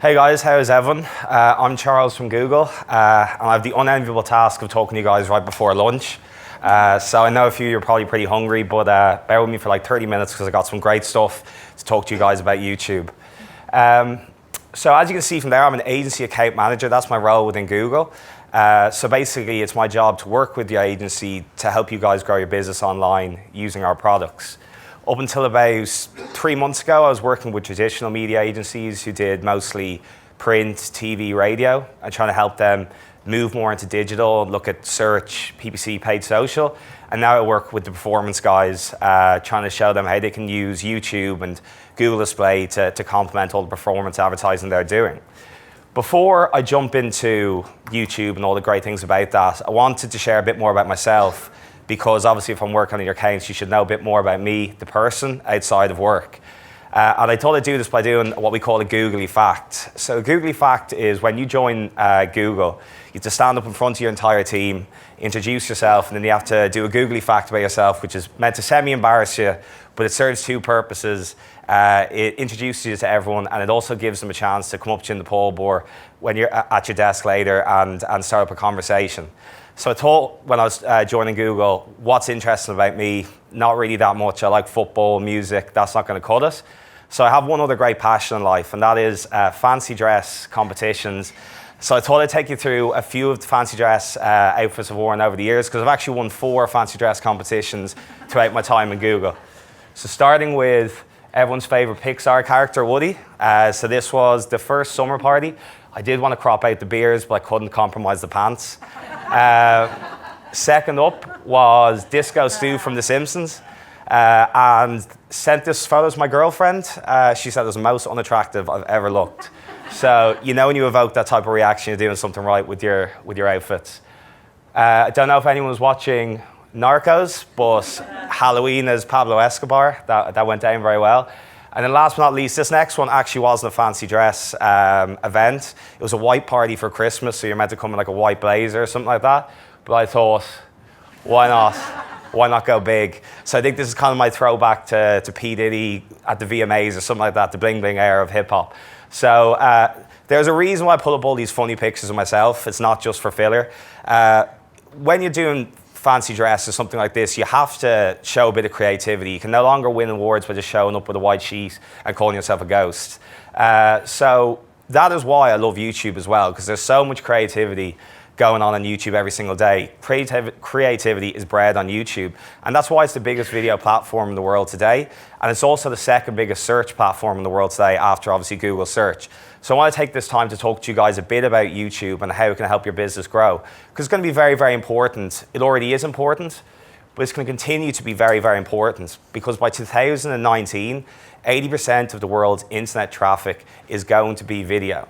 Hey guys, how's everyone? I'm Charles from Google, and I have the unenviable task of talking to you guys right before lunch. So I know a few of you are probably pretty hungry, but bear with me for like 30 minutes because I got some great stuff to talk to you guys about YouTube. So as you can see from there, I'm an agency account manager. That's my role within Google. So basically, it's my job to work with the agency to help you guys grow your business online using our products. Up until about 3 months ago, I was working with traditional media agencies who did mostly print, TV, radio, and trying to help them move more into digital, look at search, PPC, paid social. And now I work with the performance guys, trying to show them how they can use YouTube and Google Display to complement all the performance advertising they're doing. Before I jump into YouTube and all the great things about that, I wanted to share a bit more about myself, because obviously if I'm working on your accounts, you should know a bit more about me, the person, outside of work. And I thought I'd do this by doing what we call a Googly Fact. So a Googly Fact is when you join Google, you have to stand up in front of your entire team, introduce yourself, and then you have to do a Googly Fact about yourself, which is meant to semi-embarrass you, but it serves two purposes. It introduces you to everyone, and it also gives them a chance to come up to you in the pub or when you're at your desk later and start up a conversation. So I thought when I was joining Google, what's interesting about me? Not really that much. I like football, music, that's not going to cut it. So I have one other great passion in life, and that is fancy dress competitions. So I thought I'd take you through a few of the fancy dress outfits I've worn over the years, because I've actually won 4 fancy dress competitions throughout my time in Google. So starting with everyone's favorite Pixar character, Woody. So this was the first summer party. I did want to crop out the beers, but I couldn't compromise the pants. Second up was Disco Stu from The Simpsons, and sent this photo to my girlfriend. She said it was the most unattractive I've ever looked. So you know when you evoke that type of reaction, you're doing something right with your outfits. I don't know if anyone was watching Narcos, but Halloween as Pablo Escobar, that went down very well. And then last but not least, this next one actually wasn't a fancy dress event. It was a white party for Christmas, so you're meant to come in like a white blazer or something like that. But I thought, why not? Why not go big? So I think this is kind of my throwback to P. Diddy at the VMAs or something like that, the bling bling air of hip hop. So there's a reason why I pull up all these funny pictures of myself. It's not just for filler. When you're doing fancy dress or something like this, you have to show a bit of creativity. You can no longer win awards by just showing up with a white sheet and calling yourself a ghost. So that is why I love YouTube as well, because there's so much creativity going on YouTube every single day. Creativity is bred on YouTube, and that's why it's the biggest video platform in the world today, and it's also the second biggest search platform in the world today after obviously Google search. So I want to take this time to talk to you guys a bit about YouTube and how it can help your business grow, because it's going to be very, very important. It already is important, but it's going to continue to be very, very important, because by 2019, 80% of the world's internet traffic is going to be video.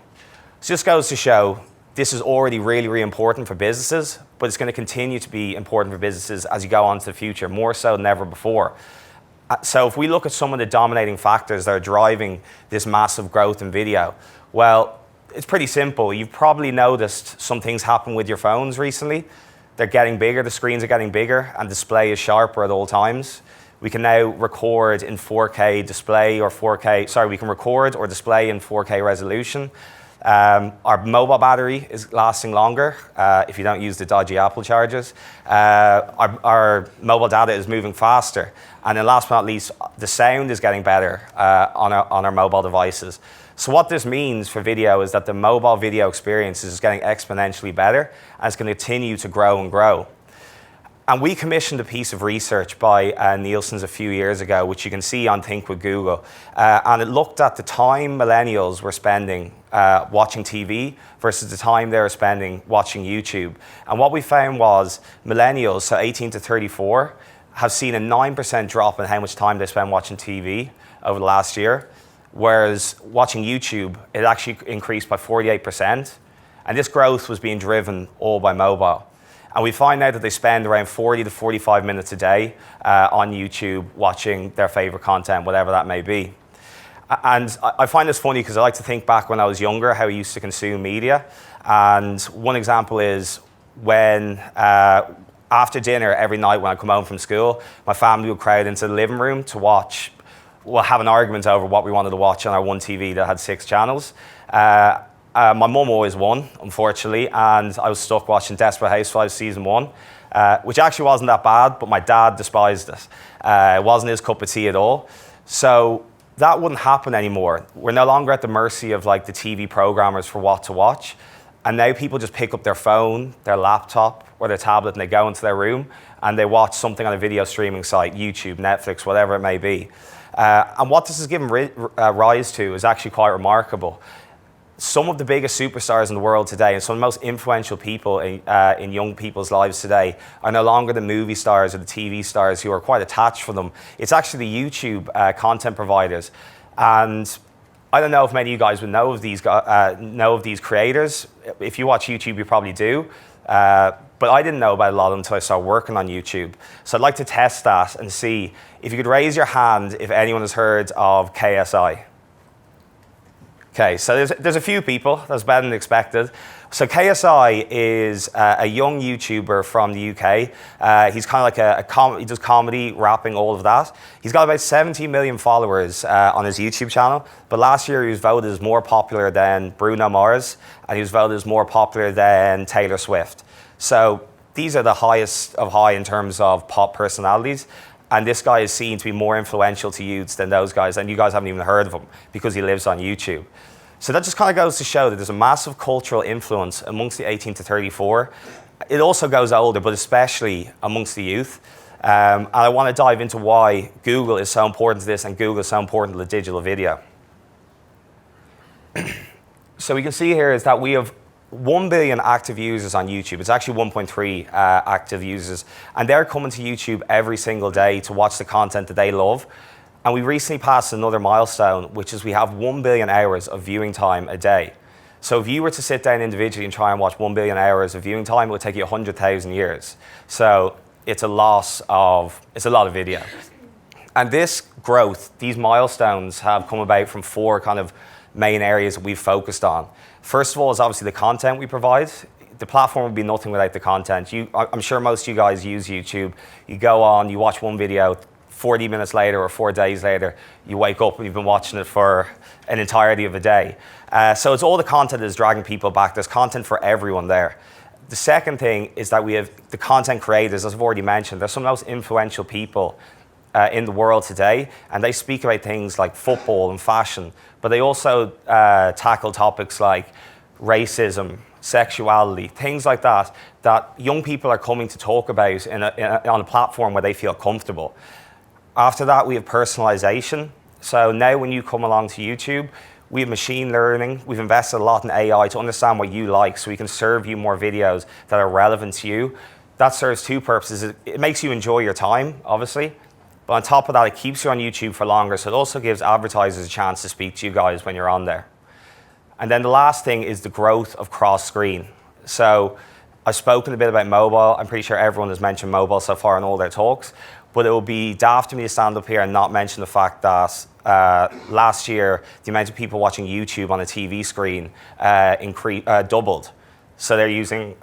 So this goes to show this is already really, really important for businesses, but it's going to continue to be important for businesses as you go on to the future, more so than ever before. So if we look at some of the dominating factors that are driving this massive growth in video, well, it's pretty simple. You've probably noticed some things happen with your phones recently. They're getting bigger, the screens are getting bigger, and display is sharper at all times. We can now record in 4K display or 4K, sorry, we can record or display in 4K resolution. Our mobile battery is lasting longer if you don't use the dodgy Apple chargers. Our mobile data is moving faster. And then last but not least, the sound is getting better on our mobile devices. So what this means for video is that the mobile video experience is getting exponentially better, and it's going to continue to grow and grow. And we commissioned a piece of research by Nielsen's a few years ago, which you can see on Think with Google. And it looked at the time millennials were spending watching TV versus the time they were spending watching YouTube. And what we found was millennials, so 18 to 34, have seen a 9% drop in how much time they spend watching TV over the last year. Whereas watching YouTube, it actually increased by 48%. And this growth was being driven all by mobile. And we find now that they spend around 40 to 45 minutes a day on YouTube watching their favorite content, whatever that may be. And I find this funny because I like to think back when I was younger, how I used to consume media. And one example is when, after dinner every night when I come home from school, my family would crowd into the living room to watch we'll have an argument over what we wanted to watch on our one TV that had 6 channels. My mum always won, unfortunately, and I was stuck watching Desperate Housewives Season 1, which actually wasn't that bad, but my dad despised it. It wasn't his cup of tea at all. So that wouldn't happen anymore. We're no longer at the mercy of like the TV programmers for what to watch. And now people just pick up their phone, their laptop, or their tablet, and they go into their room and they watch something on a video streaming site, YouTube, Netflix, whatever it may be. And what this has given rise to is actually quite remarkable. Some of the biggest superstars in the world today and some of the most influential people in young people's lives today are no longer the movie stars or the TV stars who are quite attached for them. It's actually the YouTube content providers. And I don't know if many of you guys would know of these creators. If you watch YouTube, you probably do. But I didn't know about a lot of them until I started working on YouTube. So I'd like to test that and see if you could raise your hand if anyone has heard of KSI. Okay, so there's a few people. That's better than expected. So KSI is a young YouTuber from the UK. He's kind of like he does comedy, rapping, all of that. He's got about 70 million followers on his YouTube channel. But last year he was voted as more popular than Bruno Mars, and he was voted as more popular than Taylor Swift. So these are the highest of high in terms of pop personalities. And this guy is seen to be more influential to youths than those guys, and you guys haven't even heard of him because he lives on YouTube. So that just kind of goes to show that there's a massive cultural influence amongst the 18 to 34. It also goes older, but especially amongst the youth. And I want to dive into why Google is so important to this and Google is so important to the digital video. So we can see here is that we have 1 billion active users on YouTube. It's actually 1.3 active users. And they're coming to YouTube every single day to watch the content that they love. And we recently passed another milestone, which is we have 1 billion hours of viewing time a day. So if you were to sit down individually and try and watch 1 billion hours of viewing time, it would take you 100,000 years. So it's a lot of video. And this growth, these milestones have come about from 4 kind of main areas that we've focused on. First of all is obviously the content we provide. The platform would be nothing without the content. I'm sure most of you guys use YouTube. You go on, you watch one video, 40 minutes later or 4 days later, you wake up and you've been watching it for an entirety of a day. So it's all the content that is dragging people back. There's content for everyone there. The second thing is that we have the content creators, as I've already mentioned. They're some of the most influential people in the world today, and they speak about things like football and fashion, but they also tackle topics like racism, sexuality, things like that, that young people are coming to talk about on a platform where they feel comfortable. After that, we have personalization. So now when you come along to YouTube, we have machine learning. We've invested a lot in AI to understand what you like so we can serve you more videos that are relevant to you. That serves 2 purposes. It makes you enjoy your time, obviously. But on top of that, it keeps you on YouTube for longer. So it also gives advertisers a chance to speak to you guys when you're on there. And then the last thing is the growth of cross-screen. So I've spoken a bit about mobile. I'm pretty sure everyone has mentioned mobile so far in all their talks. But it would be daft of me to stand up here and not mention the fact that last year, the amount of people watching YouTube on a TV screen doubled. So they're using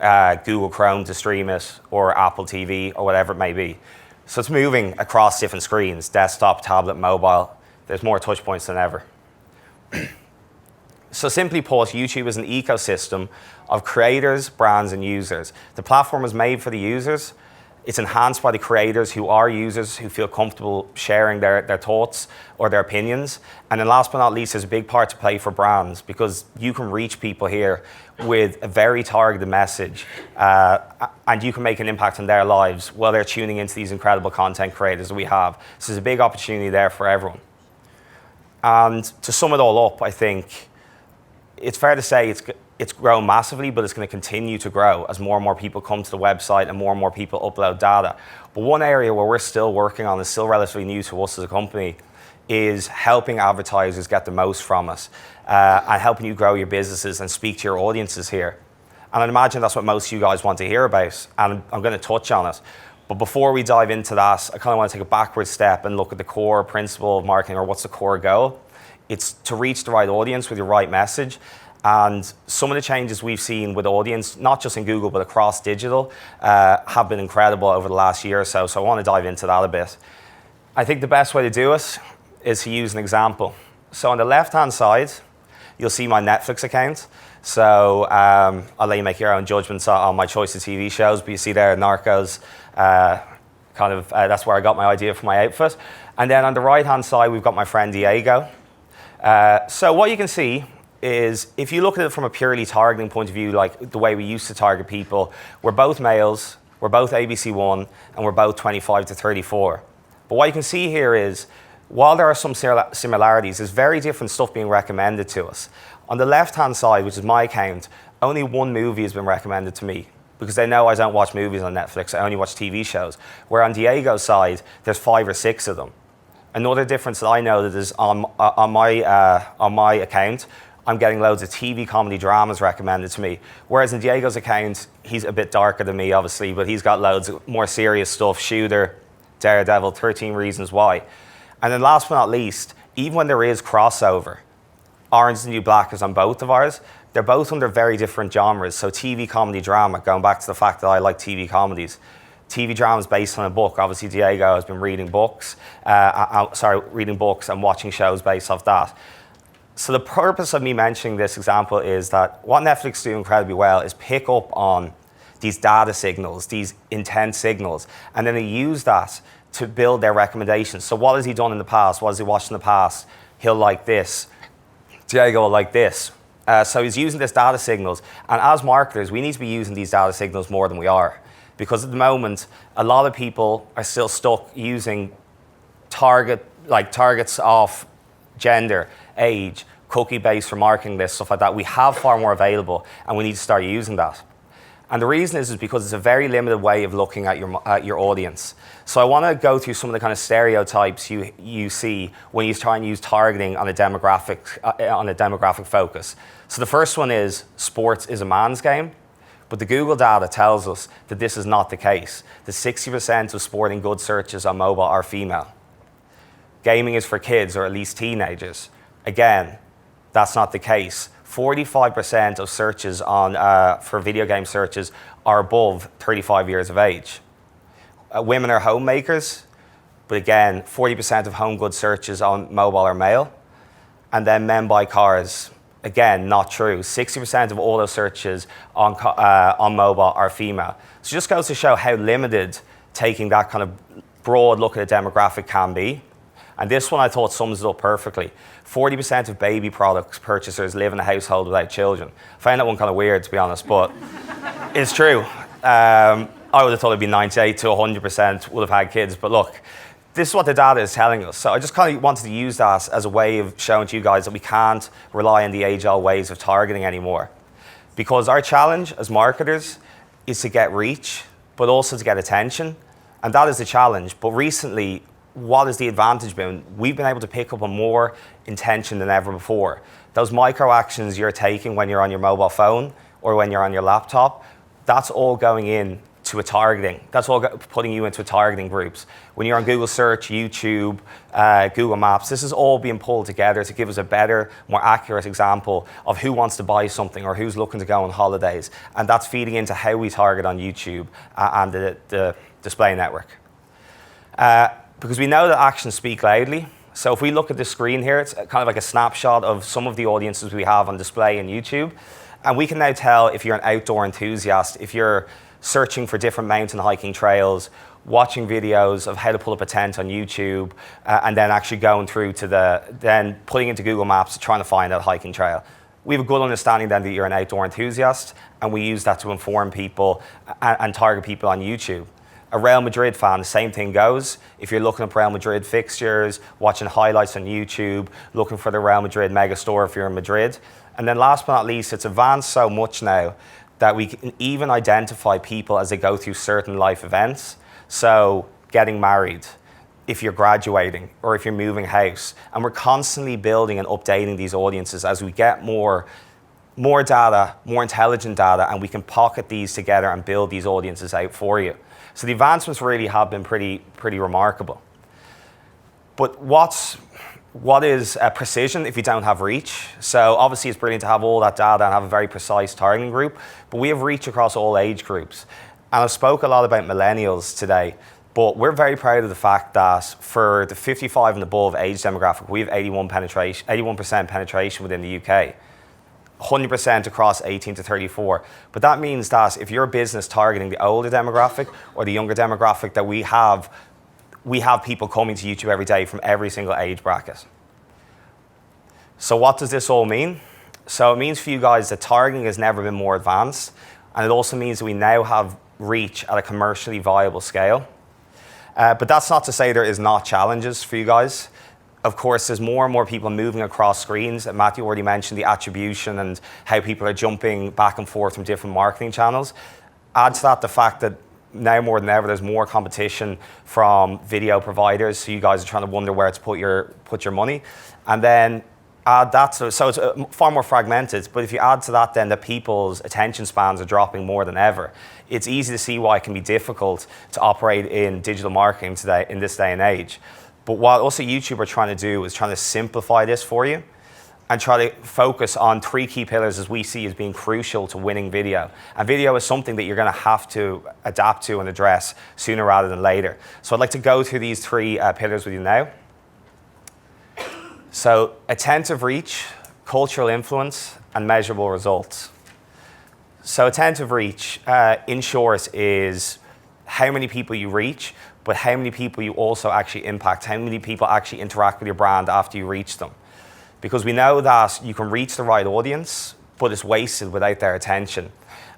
Google Chrome to stream it, or Apple TV, or whatever it may be. So it's moving across different screens, desktop, tablet, mobile. There's more touch points than ever. So simply put, YouTube is an ecosystem of creators, brands, and users. The platform is made for the users. It's enhanced by the creators who are users who feel comfortable sharing their thoughts or their opinions. And then last but not least, there's a big part to play for brands, because you can reach people here with a very targeted message and you can make an impact on their lives while they're tuning into these incredible content creators that we have. So there's a big opportunity there for everyone. And to sum it all up, I think it's fair to say it's grown massively, but it's going to continue to grow as more and more people come to the website and more people upload data. But one area where we're still working on, is still relatively new to us as a company, is helping advertisers get the most from us and helping you grow your businesses and speak to your audiences here. And I'd imagine that's what most of you guys want to hear about, and I'm going to touch on it. But before we dive into that, I kind of want to take a backward step and look at the core principle of marketing, or what's the core goal. It's to reach the right audience with your right message. And some of the changes we've seen with audience, not just in Google, but across digital, have been incredible over the last year or so. So I want to dive into that a bit. I think the best way to do it is to use an example. So on the left-hand side, you'll see my Netflix account. So I'll let you make your own judgments on my choice of TV shows, but you see there, Narcos, that's where I got my idea for my outfit. And then on the right-hand side, we've got my friend Diego. So what you can see is, if you look at it from a purely targeting point of view, like the way we used to target people, we're both males, we're both ABC1, and we're both 25 to 34. But what you can see here is, while there are some similarities, there's very different stuff being recommended to us. On the left-hand side, which is my account, only one movie has been recommended to me, because they know I don't watch movies on Netflix, I only watch TV shows. Where on Diego's side, there's 5 or 6 of them. Another difference that I know that is on my account, I'm getting loads of TV comedy dramas recommended to me. Whereas in Diego's account, he's a bit darker than me, obviously, but he's got loads of more serious stuff: Shooter, Daredevil, 13 Reasons Why. And then last but not least, even when there is crossover, Orange is the New Black is on both of ours. They're both under very different genres. So TV, comedy, drama, going back to the fact that I like TV comedies. TV drama is based on a book. Obviously, Diego has been reading books, and watching shows based off that. So the purpose of me mentioning this example is that what Netflix do incredibly well is pick up on these data signals, these intent signals, and then they use that to build their recommendations. So what has he done in the past? What has he watched in the past? He'll like this. Diego will like this. So he's using these data signals. And as marketers, we need to be using these data signals more than we are. Because at the moment, a lot of people are still stuck using targets off gender, age, cookie-based remarketing lists, stuff like that. We have far more available, and we need to start using that. And the reason is because it's a very limited way of looking at your audience. So I want to go through some of the kind of stereotypes you see when you try and use targeting on a demographic focus. So the first one is sports is a man's game. But the Google data tells us that this is not the case. That 60% of sporting goods searches on mobile are female. Gaming is for kids, or at least teenagers. Again, that's not the case. 45% of searches for video game searches are above 35 years of age. Women are homemakers, but again, 40% of home goods searches on mobile are male. And then men buy cars. Again, not true. 60% of all those searches on mobile are female. So it just goes to show how limited taking that kind of broad look at a demographic can be. And this one I thought sums it up perfectly. 40% of baby products purchasers live in a household without children. I find that one kind of weird, to be honest, but it's true. I would have thought it'd be 98 to 100% would have had kids, but look, this is what the data is telling us. So I just kind of wanted to use that as a way of showing to you guys that we can't rely on the age-old ways of targeting anymore. Because our challenge as marketers is to get reach, but also to get attention. And that is the challenge. But recently, what has the advantage been? We've been able to pick up on more intention than ever before. Those micro actions you're taking when you're on your mobile phone or when you're on your laptop, that's all going in to a targeting. That's all putting you into targeting groups. When you're on Google Search, YouTube, Google Maps, this is all being pulled together to give us a better, more accurate example of who wants to buy something or who's looking to go on holidays. And that's feeding into how we target on YouTube and the display network. Because we know that actions speak loudly. So if we look at the screen here, it's kind of like a snapshot of some of the audiences we have on display in YouTube. And we can now tell if you're an outdoor enthusiast, if you're searching for different mountain hiking trails, watching videos of how to pull up a tent on YouTube, and then actually going through to then putting into Google Maps, trying to find that hiking trail. We have a good understanding then that you're an outdoor enthusiast, and we use that to inform people and target people on YouTube. A Real Madrid fan, the same thing goes. If you're looking up Real Madrid fixtures, watching highlights on YouTube, looking for the Real Madrid mega store if you're in Madrid. And then last but not least, it's advanced so much now that we can even identify people as they go through certain life events. So getting married, if you're graduating, or if you're moving house. And we're constantly building and updating these audiences as we get more data, more intelligent data, and we can pocket these together and build these audiences out for you. So the advancements really have been pretty remarkable. But what is precision if you don't have reach? So obviously it's brilliant to have all that data and have a very precise targeting group, but we have reach across all age groups. And I spoke a lot about millennials today. But we're very proud of the fact that for the 55 and above age demographic, we have 81% penetration within the UK. 100% across 18 to 34. But that means that if you're a business targeting the older demographic or the younger demographic, that we have people coming to YouTube every day from every single age bracket. So what does this all mean? So it means for you guys that targeting has never been more advanced, and it also means that we now have reach at a commercially viable scale. But that's not to say there is not challenges for you guys. Of course, there's more and more people moving across screens. And Matthew already mentioned the attribution and how people are jumping back and forth from different marketing channels. Add to that the fact that now more than ever, there's more competition from video providers. So you guys are trying to wonder where to put your money. And then add that, so it's far more fragmented. But if you add to that then that people's attention spans are dropping more than ever, it's easy to see why it can be difficult to operate in digital marketing today, in this day and age. But what also YouTube are trying to do is trying to simplify this for you and try to focus on 3 key pillars as we see as being crucial to winning video. And video is something that you're going to have to adapt to and address sooner rather than later. So I'd like to go through these 3 pillars with you now. So attentive reach, cultural influence, and measurable results. So attentive reach, in short, is how many people you reach, but how many people you also actually impact, how many people actually interact with your brand after you reach them. Because we know that you can reach the right audience, but it's wasted without their attention.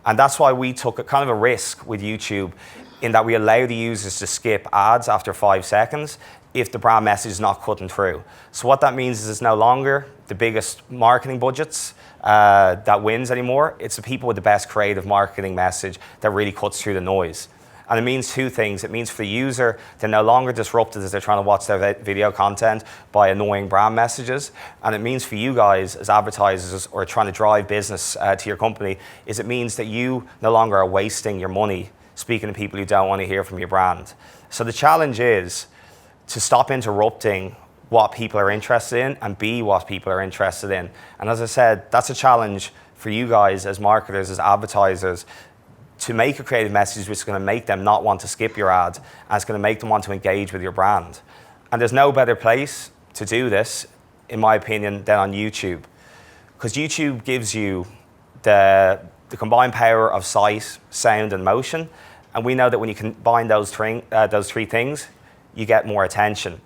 And that's why we took a kind of a risk with YouTube in that we allow the users to skip ads after 5 seconds if the brand message is not cutting through. So what that means is it's no longer the biggest marketing budgets that wins anymore. It's the people with the best creative marketing message that really cuts through the noise. And it means 2 things. It means for the user, they're no longer disrupted as they're trying to watch their video content by annoying brand messages. And it means for you guys as advertisers or trying to drive business to your company, is it means that you no longer are wasting your money speaking to people who don't want to hear from your brand. So the challenge is to stop interrupting what people are interested in and be what people are interested in. And as I said, that's a challenge for you guys as marketers, as advertisers, to make a creative message which is going to make them not want to skip your ad, and it's going to make them want to engage with your brand. And there's no better place to do this, in my opinion, than on YouTube. Because YouTube gives you the combined power of sight, sound, and motion. And we know that when you combine those 3 things, you get more attention.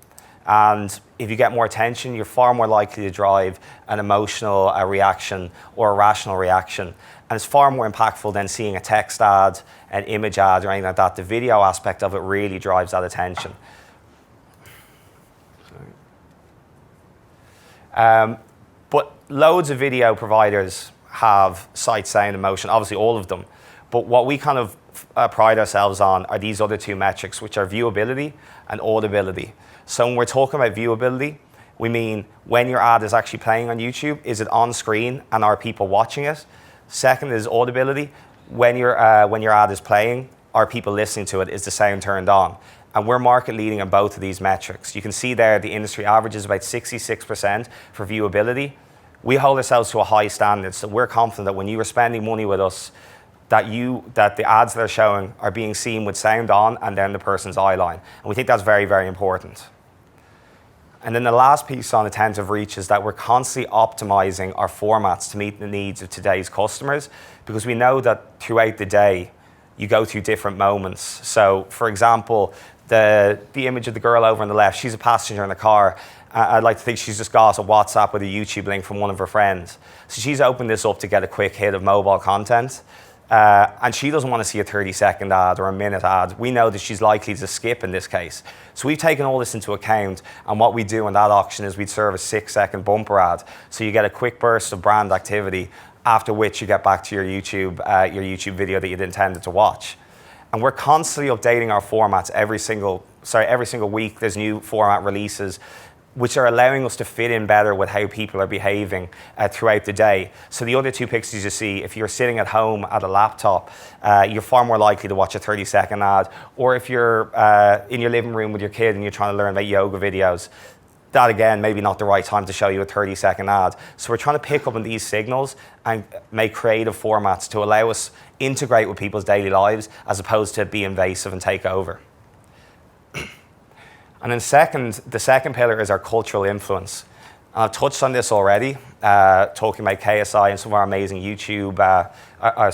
And if you get more attention, you're far more likely to drive an emotional reaction or a rational reaction. And it's far more impactful than seeing a text ad, an image ad, or anything like that. The video aspect of it really drives that attention. But loads of video providers have sight, sound, and motion, obviously all of them. But what we kind of pride ourselves on are these other 2 metrics, which are viewability and audibility. So when we're talking about viewability, we mean when your ad is actually playing on YouTube, is it on screen and are people watching it? Second is audibility. When your ad is playing, are people listening to it? Is the sound turned on? And we're market leading on both of these metrics. You can see there the industry average is about 66% for viewability. We hold ourselves to a high standard, so we're confident that when you are spending money with us, that the ads that are showing are being seen with sound on and then the person's eye line. And we think that's very, very important. And then the last piece on attentive reach is that we're constantly optimizing our formats to meet the needs of today's customers, because we know that throughout the day, you go through different moments. So for example, the image of the girl over on the left, she's a passenger in the car. I'd like to think she's just got a WhatsApp with a YouTube link from one of her friends. So she's opened this up to get a quick hit of mobile content. And she doesn't want to see a 30-second ad or a minute ad. We know that she's likely to skip in this case. So we've taken all this into account, and what we do in that auction is we'd serve a 6-second bumper ad. So you get a quick burst of brand activity, after which you get back to your YouTube video that you'd intended to watch. And we're constantly updating our formats every single week. There's new format releases, which are allowing us to fit in better with how people are behaving throughout the day. So the other 2 pictures you see, if you're sitting at home at a laptop, you're far more likely to watch a 30-second ad. Or if you're in your living room with your kid and you're trying to learn about yoga videos, that again, maybe not the right time to show you a 30-second ad. So we're trying to pick up on these signals and make creative formats to allow us integrate with people's daily lives as opposed to be invasive and take over. And then the second pillar is our cultural influence. And I've touched on this already, talking about KSI and some of our amazing YouTube our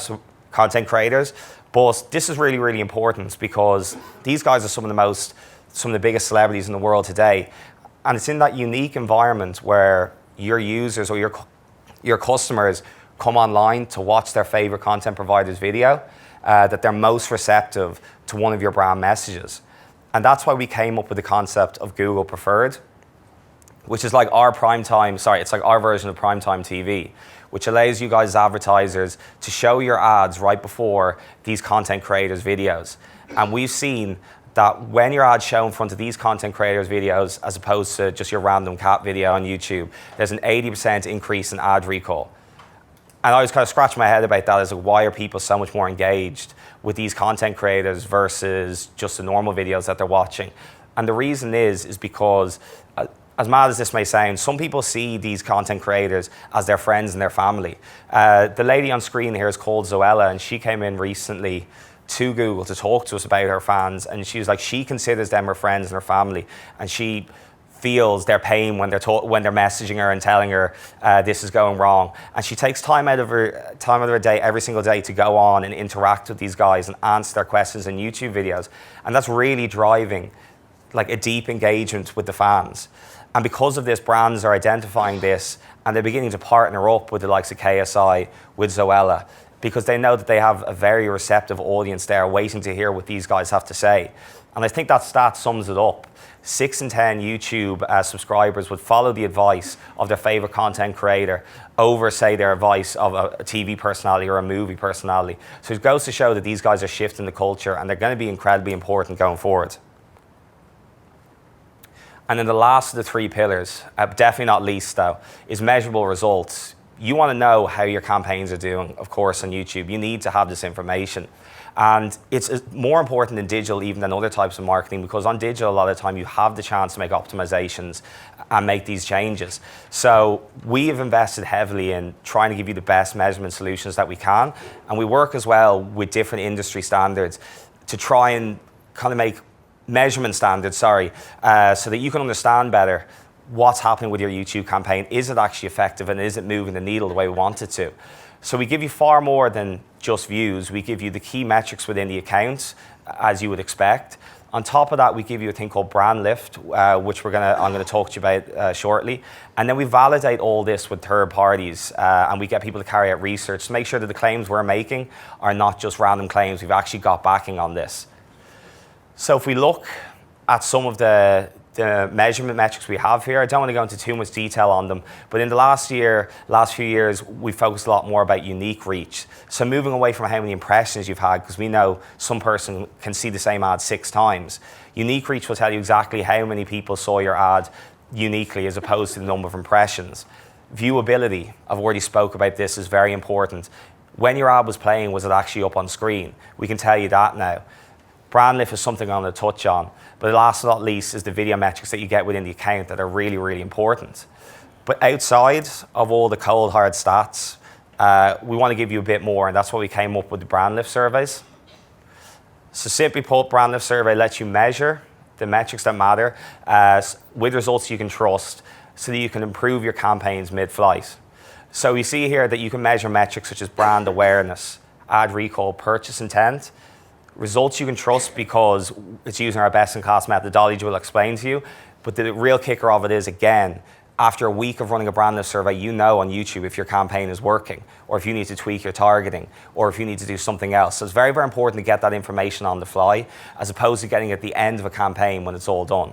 content creators. But this is really, really important because these guys are some of the biggest celebrities in the world today. And it's in that unique environment where your users or your customers come online to watch their favorite content provider's video, that they're most receptive to one of your brand messages. And that's why we came up with the concept of Google Preferred, which is like our it's like our version of primetime TV, which allows you guys as advertisers to show your ads right before these content creators' videos. And we've seen that when your ads show in front of these content creators' videos, as opposed to just your random cat video on YouTube, there's an 80% increase in ad recall. And I was kind of scratching my head about that, as like, why are people so much more engaged with these content creators versus just the normal videos that they're watching? And the reason is because, as mad as this may sound, some people see these content creators as their friends and their family. The lady on screen here is called Zoella, and she came in recently to Google to talk to us about her fans, and she was like, she considers them her friends and her family, and she feels their pain when they're messaging her and telling her this is going wrong. And she takes time out of her day every single day to go on and interact with these guys and answer their questions in YouTube videos. And that's really driving like a deep engagement with the fans. And because of this, brands are identifying this and they're beginning to partner up with the likes of KSI, with Zoella, because they know that they have a very receptive audience there waiting to hear what these guys have to say. And I think that stat sums it up. 6 in 10 YouTube subscribers would follow the advice of their favorite content creator over, say, their advice of a TV personality or a movie personality. So it goes to show that these guys are shifting the culture and they're going to be incredibly important going forward. And then the last of the 3 pillars, definitely not least though, is measurable results. You want to know how your campaigns are doing, of course, on YouTube. You need to have this information. And it's more important in digital even than other types of marketing, because on digital a lot of the time you have the chance to make optimizations and make these changes. So we have invested heavily in trying to give you the best measurement solutions that we can. And we work as well with different industry standards to try and kind of make measurement standards, so that you can understand better what's happening with your YouTube campaign. Is it actually effective, and is it moving the needle the way we want it to? So we give you far more than just views. We give you the key metrics within the accounts, as you would expect. On top of that, we give you a thing called brand lift, which I'm going to talk to you about shortly. And then we validate all this with third parties, and we get people to carry out research to make sure that the claims we're making are not just random claims. We've actually got backing on this. So if we look at some of the measurement metrics we have here, I don't want to go into too much detail on them, but in the last few years, we focused a lot more about unique reach. So moving away from how many impressions you've had, because we know some person can see the same ad 6 times. Unique reach will tell you exactly how many people saw your ad uniquely as opposed to the number of impressions. Viewability, I've already spoke about this, is very important. When your ad was playing, was it actually up on screen? We can tell you that now. Brand lift is something I'm going to touch on. But last but not least is the video metrics that you get within the account that are really, really important. But outside of all the cold, hard stats, we want to give you a bit more, and that's why we came up with the brand lift surveys. So simply put, brand lift survey lets you measure the metrics that matter with results you can trust so that you can improve your campaigns mid-flight. So you see here that you can measure metrics such as brand awareness, ad recall, purchase intent. Results you can trust because it's using our best-in-class methodology we'll explain to you. But the real kicker of it is, again, after a week of running a brand lift survey, you know on YouTube if your campaign is working, or if you need to tweak your targeting, or if you need to do something else. So it's very, very important to get that information on the fly, as opposed to getting it at the end of a campaign when it's all done.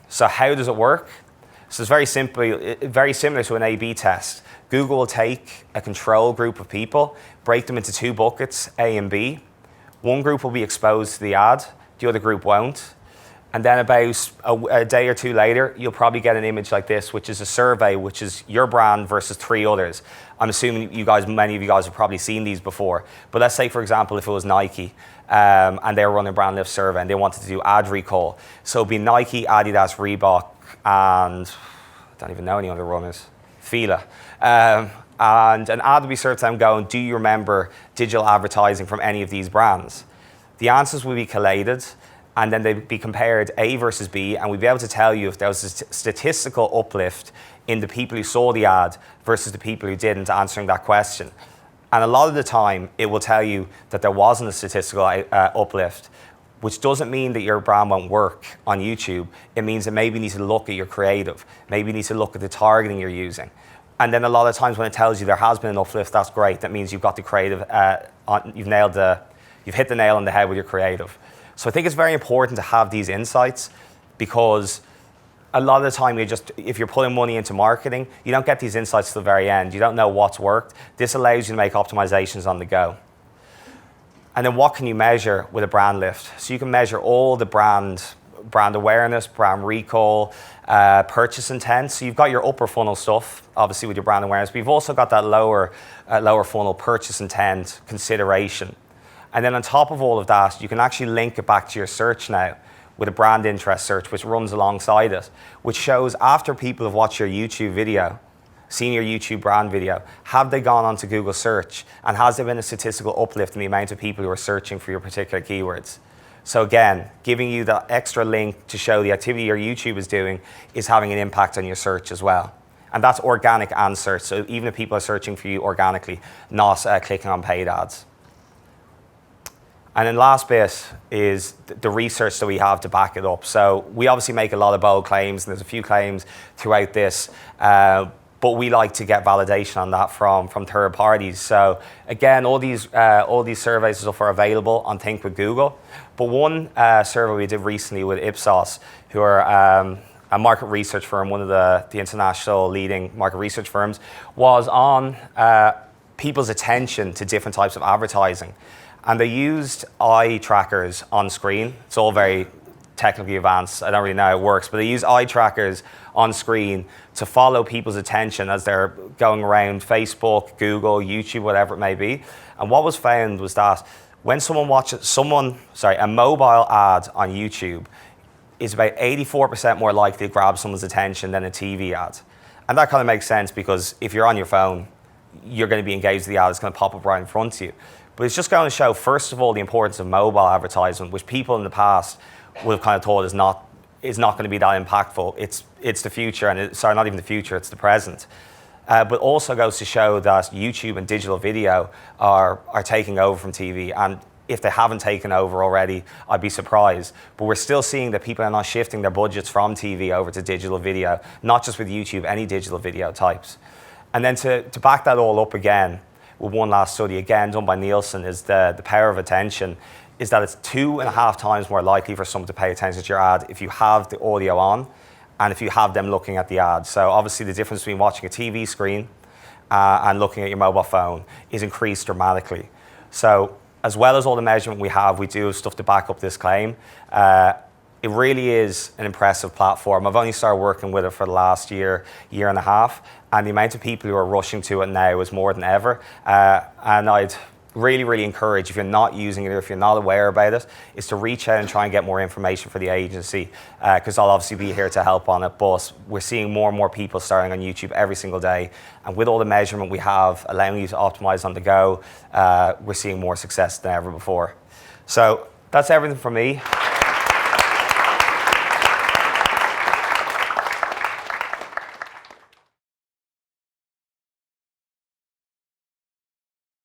So how does it work? So it's very similar to an A/B test. Google will take a control group of people, break them into 2 buckets, A and B. One group will be exposed to the ad, the other group won't. And then about a day or 2 later, you'll probably get an image like this, which is a survey, which is your brand versus 3 others. I'm assuming many of you guys have probably seen these before. But let's say, for example, if it was Nike and they were running a brand lift survey and they wanted to do ad recall. So it'd be Nike, Adidas, Reebok, and I don't even know any other runners, Fila. And an ad will be served to them going, do you remember digital advertising from any of these brands? The answers will be collated, and then they'd be compared A versus B, and we'd be able to tell you if there was a statistical uplift in the people who saw the ad versus the people who didn't, answering that question. And a lot of the time, it will tell you that there wasn't a statistical uplift, which doesn't mean that your brand won't work on YouTube. It means that maybe you need to look at your creative. Maybe you need to look at the targeting you're using. And then a lot of times when it tells you there has been an uplift, that's great. That means you've got the creative, you've hit the nail on the head with your creative. So I think it's very important to have these insights, because a lot of the time if you're putting money into marketing, you don't get these insights to the very end. You don't know what's worked. This allows you to make optimizations on the go. And then what can you measure with a brand lift? So you can measure all the brand awareness, brand recall, purchase intent. So you've got your upper funnel stuff, obviously with your brand awareness, but you've also got that lower funnel purchase intent consideration. And then on top of all of that, you can actually link it back to your search now with a brand interest search, which runs alongside it, which shows after people have watched your YouTube video, seen your YouTube brand video, have they gone onto Google search, and has there been a statistical uplift in the amount of people who are searching for your particular keywords? So again, giving you that extra link to show the activity your YouTube is doing is having an impact on your search as well. And that's organic and search, so even if people are searching for you organically, not clicking on paid ads. And then last bit is the research that we have to back it up. So we obviously make a lot of bold claims, and there's a few claims throughout this, but we like to get validation on that from third parties. So again, all these surveys and stuff are available on Think with Google. But one survey we did recently with Ipsos, who are a market research firm, one of the international leading market research firms, was on people's attention to different types of advertising. And they used eye trackers on screen. It's all very technically advanced. I don't really know how it works, but they use eye trackers on screen to follow people's attention as they're going around Facebook, Google, YouTube, whatever it may be. And what was found was that when someone watches a mobile ad on YouTube is about 84% more likely to grab someone's attention than a TV ad. And that kind of makes sense, because if you're on your phone, you're going to be engaged with the ad. It's going to pop up right in front of you. But it's just going to show, first of all, the importance of mobile advertisement, which people in the past would have kind of thought is not going to be that impactful. It's the future, and sorry, not even the future, it's the present. But also goes to show that YouTube and digital video are taking over from TV. And if they haven't taken over already, I'd be surprised. But we're still seeing that people are not shifting their budgets from TV over to digital video, not just with YouTube, any digital video types. And then to back that all up again, with one last study, again done by Nielsen, is the power of attention, is that it's 2.5 times more likely for someone to pay attention to your ad if you have the audio on and if you have them looking at the ad. So obviously the difference between watching a TV screen and looking at your mobile phone is increased dramatically. So as well as all the measurement we do have stuff to back up this claim. It really is an impressive platform. I've only started working with it for the last year and a half, and the amount of people who are rushing to it now is more than ever. And I'd really encourage, if you're not using it or if you're not aware about it, is to reach out and try and get more information for the agency, because I'll obviously be here to help on it. But we're seeing more and more people starting on YouTube every single day, and with all the measurement we have, allowing you to optimize on the go, we're seeing more success than ever before. So that's everything from me.